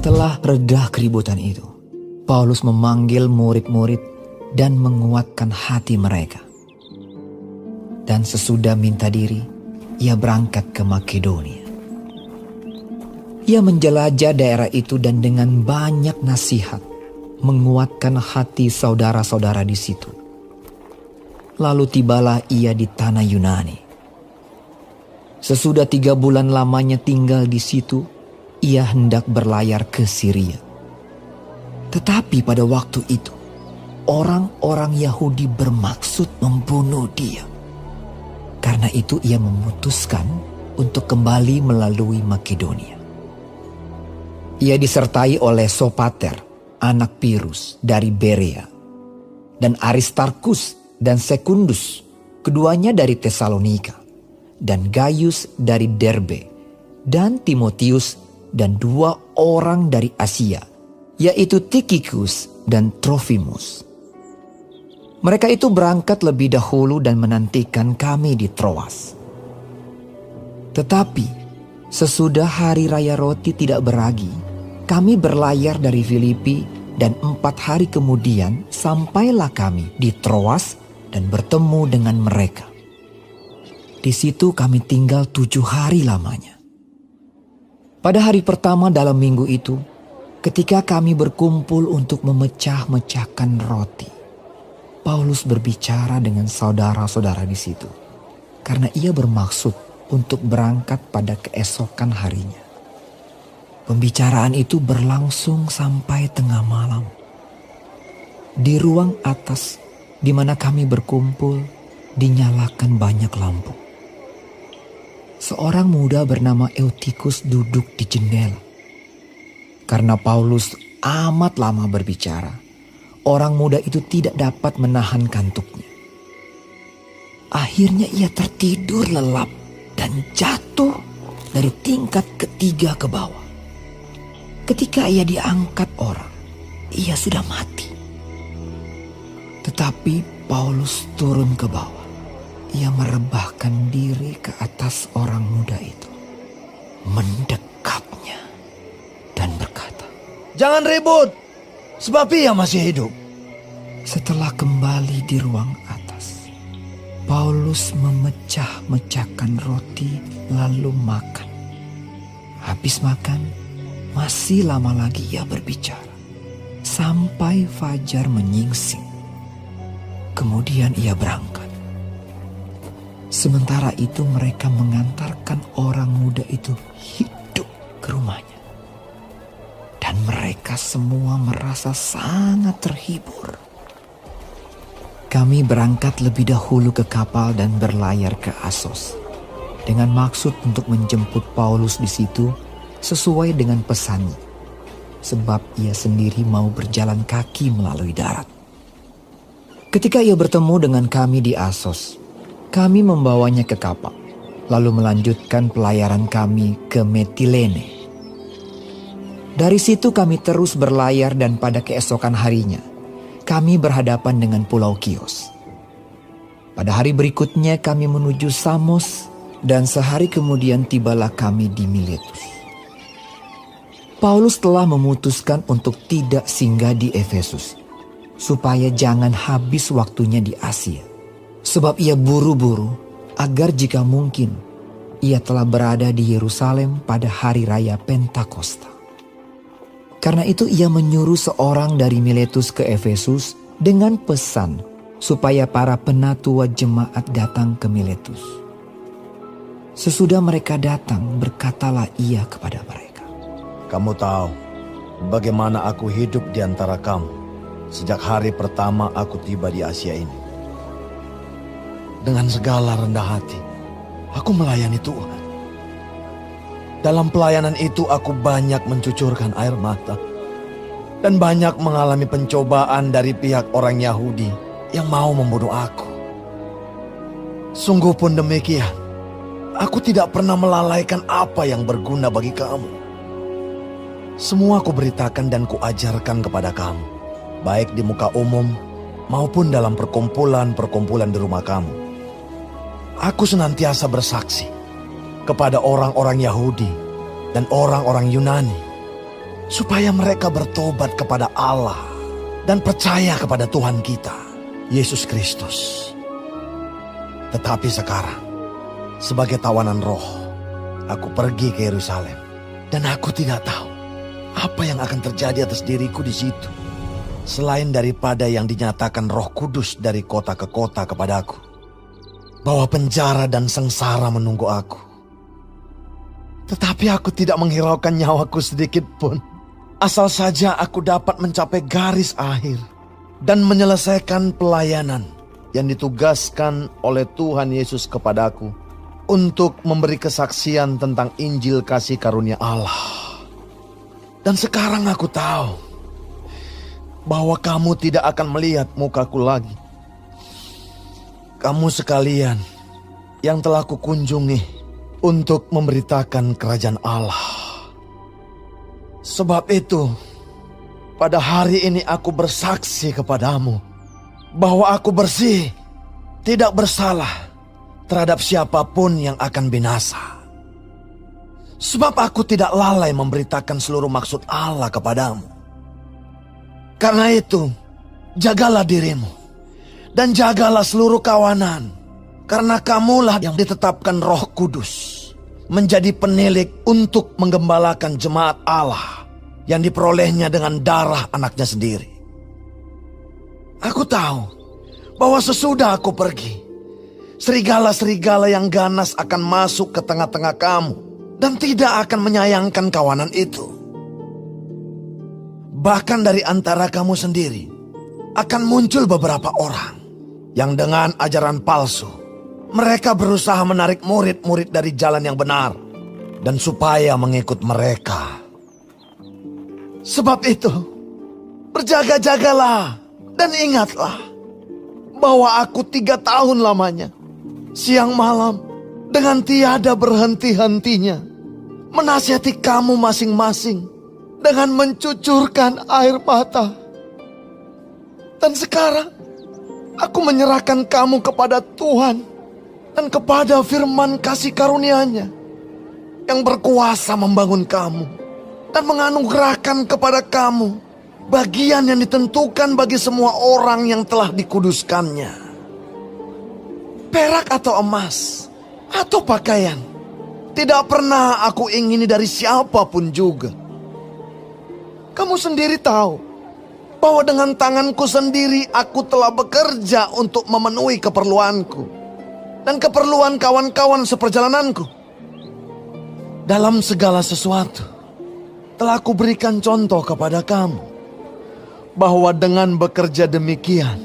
Setelah reda keributan itu, Paulus memanggil murid-murid dan menguatkan hati mereka. Dan sesudah minta diri, ia berangkat ke Makedonia. Ia menjelajah daerah itu dan dengan banyak nasihat menguatkan hati saudara-saudara di situ. Lalu tibalah ia di tanah Yunani. Sesudah 3 bulan lamanya tinggal di situ, ia hendak berlayar ke Syria. Tetapi pada waktu itu, orang-orang Yahudi bermaksud membunuh dia. Karena itu ia memutuskan untuk kembali melalui Makedonia. Ia disertai oleh Sopater, anak Pirus dari Berea, dan Aristarkus dan Sekundus, keduanya dari Tesalonika, dan Gaius dari Derbe, dan Timotius dan 2 orang dari Asia, yaitu Tikhikus dan Trofimus. Mereka itu berangkat lebih dahulu dan menantikan kami di Troas. Tetapi sesudah hari raya roti tidak beragi, kami berlayar dari Filipi dan 4 hari kemudian sampailah kami di Troas dan bertemu dengan mereka. Di situ kami tinggal 7 hari lamanya. Pada hari pertama dalam minggu itu, ketika kami berkumpul untuk memecah-mecahkan roti, Paulus berbicara dengan saudara-saudara di situ, karena ia bermaksud untuk berangkat pada keesokan harinya. Pembicaraan itu berlangsung sampai tengah malam. Di ruang atas di mana kami berkumpul, dinyalakan banyak lampu. Seorang muda bernama Eutikus duduk di jendela. Karena Paulus amat lama berbicara, orang muda itu tidak dapat menahan kantuknya. Akhirnya ia tertidur lelap dan jatuh dari tingkat ketiga ke bawah. Ketika ia diangkat orang, ia sudah mati. Tetapi Paulus turun ke bawah. Ia merebahkan diri ke atas orang muda itu, mendekapnya dan berkata, "Jangan ribut, sebab ia masih hidup." Setelah kembali di ruang atas, Paulus memecah-mecahkan roti lalu makan. Habis makan, masih lama lagi ia berbicara, sampai fajar menyingsing. Kemudian ia berangkat. Sementara itu mereka mengantarkan orang muda itu hidup ke rumahnya. Dan mereka semua merasa sangat terhibur. Kami berangkat lebih dahulu ke kapal dan berlayar ke Asos, dengan maksud untuk menjemput Paulus di situ sesuai dengan pesannya, sebab ia sendiri mau berjalan kaki melalui darat. Ketika ia bertemu dengan kami di Asos, kami membawanya ke kapal, lalu melanjutkan pelayaran kami ke Metilene. Dari situ kami terus berlayar dan pada keesokan harinya, kami berhadapan dengan Pulau Kios. Pada hari berikutnya kami menuju Samos dan sehari kemudian tibalah kami di Miletus. Paulus telah memutuskan untuk tidak singgah di Efesus, supaya jangan habis waktunya di Asia. Sebab ia buru-buru agar jika mungkin ia telah berada di Yerusalem pada hari raya Pentakosta. Karena itu ia menyuruh seorang dari Miletus ke Efesus dengan pesan supaya para penatua jemaat datang ke Miletus. Sesudah mereka datang, berkatalah ia kepada mereka, "Kamu tahu bagaimana aku hidup di antara kamu sejak hari pertama aku tiba di Asia ini. Dengan segala rendah hati, aku melayani Tuhan. Dalam pelayanan itu aku banyak mencucurkan air mata dan banyak mengalami pencobaan dari pihak orang Yahudi yang mau membunuh aku. Sungguh pun demikian, aku tidak pernah melalaikan apa yang berguna bagi kamu. Semua aku beritakan dan kuajarkan kepada kamu, baik di muka umum maupun dalam perkumpulan-perkumpulan di rumah kamu. Aku senantiasa bersaksi kepada orang-orang Yahudi dan orang-orang Yunani, supaya mereka bertobat kepada Allah dan percaya kepada Tuhan kita, Yesus Kristus. Tetapi sekarang, sebagai tawanan roh, aku pergi ke Yerusalem dan aku tidak tahu apa yang akan terjadi atas diriku di situ, selain daripada yang dinyatakan Roh Kudus dari kota ke kota kepadaku, bahwa penjara dan sengsara menunggu aku. Tetapi aku tidak menghiraukan nyawaku sedikit pun, asal saja aku dapat mencapai garis akhir dan menyelesaikan pelayanan yang ditugaskan oleh Tuhan Yesus kepadaku untuk memberi kesaksian tentang Injil kasih karunia Allah. Dan sekarang aku tahu bahwa kamu tidak akan melihat mukaku lagi. Kamu sekalian yang telah kukunjungi untuk memberitakan kerajaan Allah. Sebab itu, pada hari ini aku bersaksi kepadamu bahwa aku bersih, tidak bersalah terhadap siapapun yang akan binasa. Sebab aku tidak lalai memberitakan seluruh maksud Allah kepadamu. Karena itu, jagalah dirimu dan jagalah seluruh kawanan, karena kamulah yang ditetapkan Roh Kudus menjadi penilik untuk menggembalakan jemaat Allah yang diperolehnya dengan darah anaknya sendiri. Aku tahu bahwa sesudah aku pergi, serigala-serigala yang ganas akan masuk ke tengah-tengah kamu dan tidak akan menyayangkan kawanan itu. Bahkan dari antara kamu sendiri akan muncul beberapa orang yang dengan ajaran palsu, mereka berusaha menarik murid-murid dari jalan yang benar dan supaya mengikut mereka. Sebab itu, berjaga-jagalah dan ingatlah bahwa aku 3 tahun lamanya, siang malam dengan tiada berhenti-hentinya, menasihati kamu masing-masing dengan mencucurkan air mata. Dan sekarang aku menyerahkan kamu kepada Tuhan dan kepada firman kasih karunia-Nya yang berkuasa membangun kamu dan menganugerahkan kepada kamu bagian yang ditentukan bagi semua orang yang telah dikuduskannya. Perak atau emas atau pakaian tidak pernah aku ingini dari siapapun juga. Kamu sendiri tahu bahwa dengan tanganku sendiri aku telah bekerja untuk memenuhi keperluanku dan keperluan kawan-kawan seperjalananku. Dalam segala sesuatu telah kuberikan contoh kepada kamu bahwa dengan bekerja demikian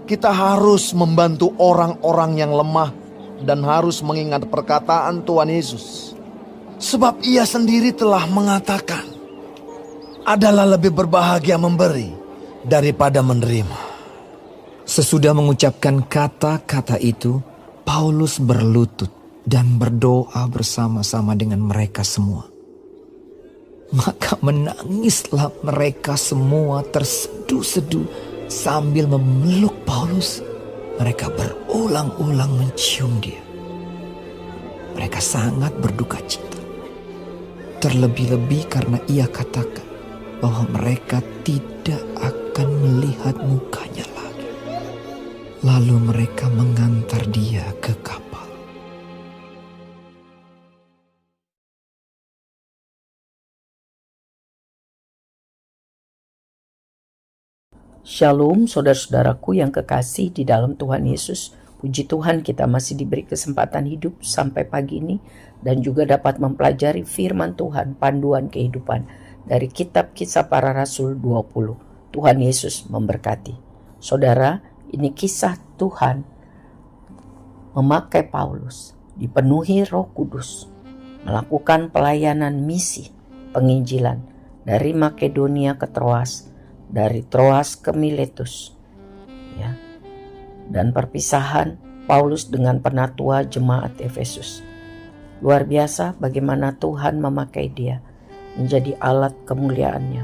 kita harus membantu orang-orang yang lemah dan harus mengingat perkataan Tuhan Yesus. Sebab Ia sendiri telah mengatakan, adalah lebih berbahagia memberi daripada menerima. Sesudah mengucapkan kata-kata itu, Paulus berlutut dan berdoa bersama-sama dengan mereka semua. Maka menangislah mereka semua terseduh-seduh sambil memeluk Paulus. Mereka berulang-ulang mencium dia. Mereka sangat berduka cita. Terlebih-lebih karena ia katakan bahwa mereka tidak akan melihat mukanya lagi. Lalu mereka mengantar dia ke kapal. Shalom saudara-saudaraku yang kekasih di dalam Tuhan Yesus. Puji Tuhan kita masih diberi kesempatan hidup sampai pagi ini dan juga dapat mempelajari firman Tuhan, panduan kehidupan dari kitab Kisah Para Rasul 20. Tuhan Yesus memberkati. Saudara, ini kisah Tuhan memakai Paulus, dipenuhi Roh Kudus, melakukan pelayanan misi penginjilan dari Makedonia ke Troas, dari Troas ke Miletus, ya, dan perpisahan Paulus dengan penatua jemaat Efesus. Luar biasa bagaimana Tuhan memakai dia menjadi alat kemuliaannya.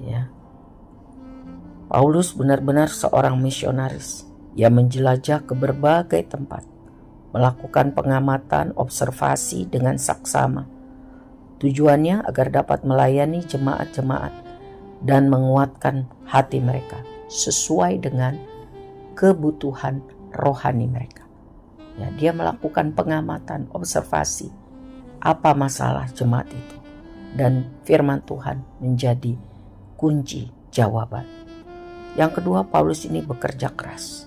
Ya, Paulus benar-benar seorang misionaris. Ia menjelajah ke berbagai tempat, melakukan pengamatan, observasi dengan saksama, Tujuannya agar dapat melayani jemaat-jemaat dan menguatkan hati mereka sesuai dengan kebutuhan rohani mereka. Ya, dia melakukan pengamatan, observasi apa masalah jemaat itu, dan firman Tuhan menjadi kunci jawaban. Yang kedua, Paulus ini bekerja keras.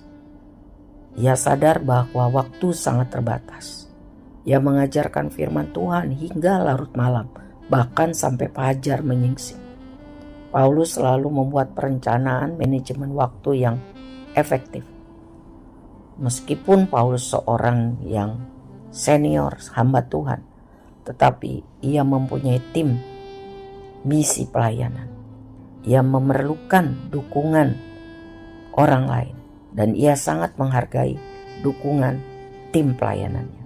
Ia sadar bahwa waktu sangat terbatas. Ia mengajarkan firman Tuhan hingga larut malam, bahkan sampai fajar menyingsing. Paulus selalu membuat perencanaan manajemen waktu yang efektif. Meskipun Paulus seorang yang senior hamba Tuhan, tetapi ia mempunyai tim misi pelayanan. Ia memerlukan dukungan orang lain dan ia sangat menghargai dukungan tim pelayanannya.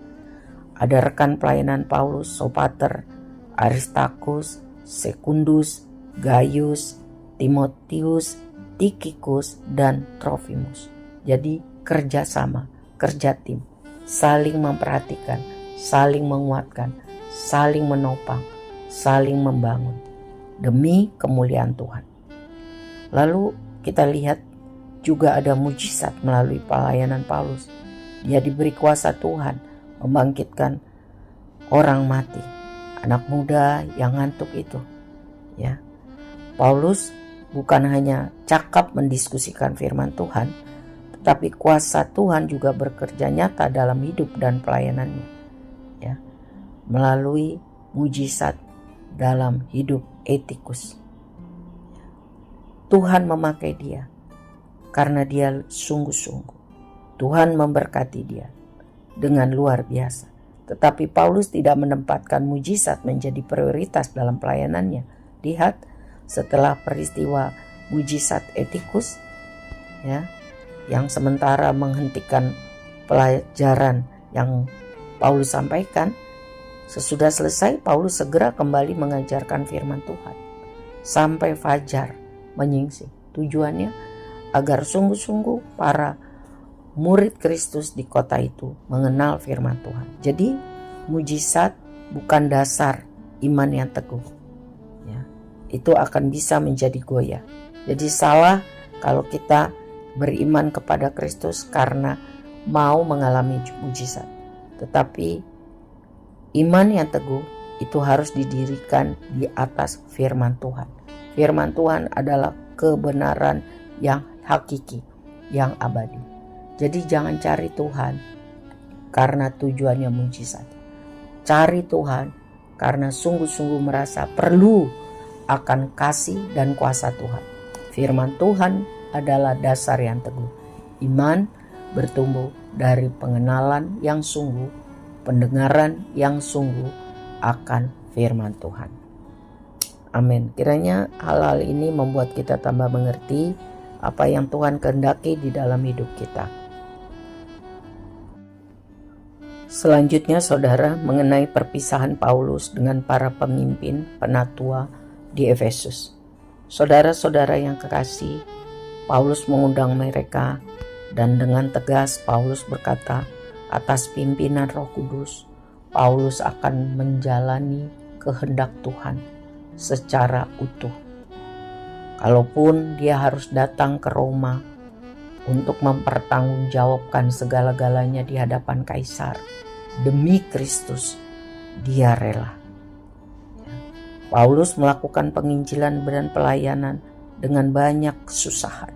Ada rekan pelayanan Paulus, Sopater, Aristarchus, Secundus, Gaius, Timotius, Tychicus, dan Trophimus. Jadi kerjasama, kerja tim, saling memperhatikan, saling menguatkan, saling menopang, saling membangun demi kemuliaan Tuhan. Lalu kita lihat juga ada mujizat melalui pelayanan Paulus. Dia diberi kuasa Tuhan membangkitkan orang mati, anak muda yang ngantuk itu. Ya, Paulus bukan hanya cakap mendiskusikan firman Tuhan, tetapi kuasa Tuhan juga bekerja nyata dalam hidup dan pelayanannya. Ya, melalui mujizat dalam hidup Etikus. Tuhan memakai dia karena dia sungguh-sungguh. Tuhan memberkati dia dengan luar biasa. Tetapi Paulus tidak menempatkan mujizat menjadi prioritas dalam pelayanannya. Lihat, setelah peristiwa mujizat Etikus, ya, yang sementara menghentikan pelajaran yang Paulus sampaikan, sesudah selesai Paulus segera kembali mengajarkan firman Tuhan sampai fajar menyingsing. Tujuannya agar sungguh-sungguh para murid Kristus di kota itu mengenal firman Tuhan. Jadi mujizat bukan dasar iman yang teguh. Ya, itu akan bisa menjadi goyah. Jadi salah kalau kita beriman kepada Kristus karena mau mengalami mujizat. Tetapi iman yang teguh itu harus didirikan di atas firman Tuhan. Firman Tuhan adalah kebenaran yang hakiki, yang abadi. Jadi jangan cari Tuhan karena tujuannya mujizat. Cari Tuhan karena sungguh-sungguh merasa perlu akan kasih dan kuasa Tuhan. Firman Tuhan adalah dasar yang teguh. Iman bertumbuh dari pengenalan yang sungguh, pendengaran yang sungguh akan firman Tuhan. Amin. Kiranya hal-hal ini membuat kita tambah mengerti apa yang Tuhan kehendaki di dalam hidup kita. Selanjutnya saudara, mengenai perpisahan Paulus dengan para pemimpin penatua di Efesus. Saudara-saudara yang kekasih, Paulus mengundang mereka dan dengan tegas Paulus berkata, atas pimpinan Roh Kudus, Paulus akan menjalani kehendak Tuhan secara utuh. Kalaupun dia harus datang ke Roma untuk mempertanggungjawabkan segala-galanya di hadapan Kaisar, demi Kristus, dia rela. Paulus melakukan penginjilan dan pelayanan dengan banyak kesusahan,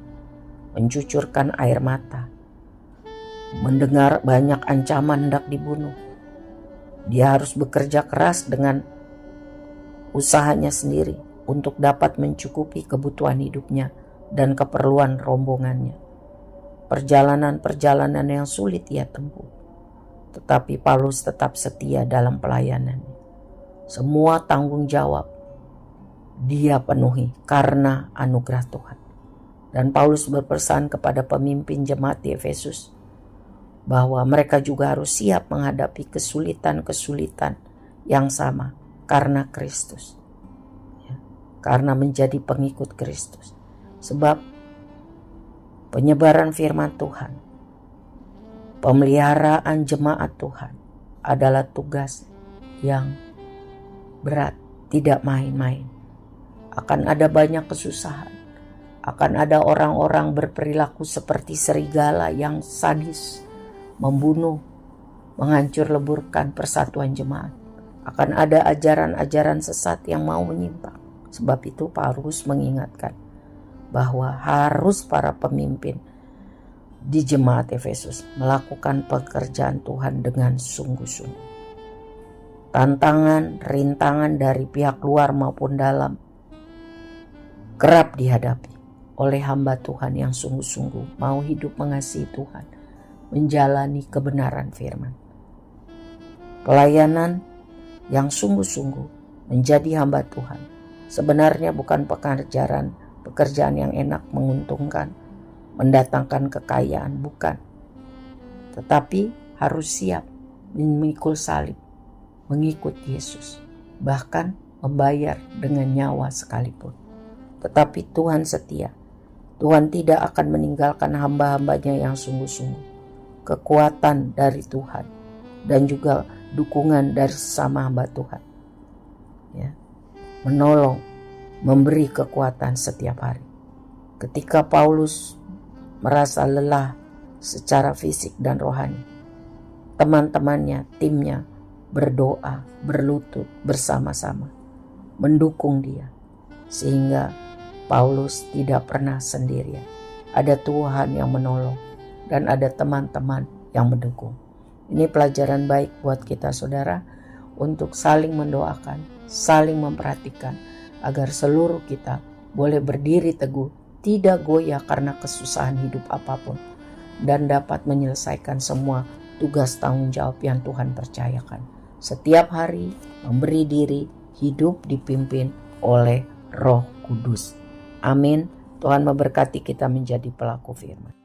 mencucurkan air mata, mendengar banyak ancaman hendak dibunuh. Dia harus bekerja keras dengan usahanya sendiri untuk dapat mencukupi kebutuhan hidupnya dan keperluan rombongannya. Perjalanan-perjalanan yang sulit ia tempuh, tetapi Paulus tetap setia dalam pelayanannya. Semua tanggung jawab dia penuhi karena anugerah Tuhan. Dan Paulus berpesan kepada pemimpin jemaat di Efesus bahwa mereka juga harus siap menghadapi kesulitan-kesulitan yang sama karena Kristus. Ya, karena menjadi pengikut Kristus. Sebab penyebaran firman Tuhan, pemeliharaan jemaat Tuhan adalah tugas yang berat tidak main-main. Akan ada banyak kesusahan. Akan ada orang-orang berperilaku seperti serigala yang sadis, membunuh, menghancur leburkan persatuan jemaat. Akan ada ajaran-ajaran sesat yang mau menyimpang. Sebab itu Paulus mengingatkan bahwa harus para pemimpin di jemaat Efesus melakukan pekerjaan Tuhan dengan sungguh-sungguh. Tantangan, rintangan dari pihak luar maupun dalam kerap dihadapi oleh hamba Tuhan yang sungguh-sungguh mau hidup mengasihi Tuhan, menjalani kebenaran firman. Pelayanan yang sungguh-sungguh menjadi hamba Tuhan sebenarnya bukan pekerjaan yang enak, menguntungkan, mendatangkan kekayaan, bukan. Tetapi harus siap memikul salib, mengikut Yesus, bahkan membayar dengan nyawa sekalipun. Tetapi Tuhan setia. Tuhan tidak akan meninggalkan hamba-hambanya yang sungguh-sungguh. Kekuatan dari Tuhan dan juga dukungan dari sesama hamba Tuhan, ya, menolong, memberi kekuatan setiap hari. Ketika Paulus merasa lelah secara fisik dan rohani, teman-temannya, timnya berdoa, berlutut bersama-sama, mendukung dia, sehingga Paulus tidak pernah sendirian. Ada Tuhan yang menolong dan ada teman-teman yang mendukung. Ini pelajaran baik buat kita saudara, untuk saling mendoakan, saling memperhatikan, agar seluruh kita boleh berdiri teguh, tidak goyah karena kesusahan hidup apapun, dan dapat menyelesaikan semua tugas tanggung jawab yang Tuhan percayakan. Setiap hari memberi diri, hidup dipimpin oleh Roh Kudus. Amin. Tuhan memberkati kita menjadi pelaku firman.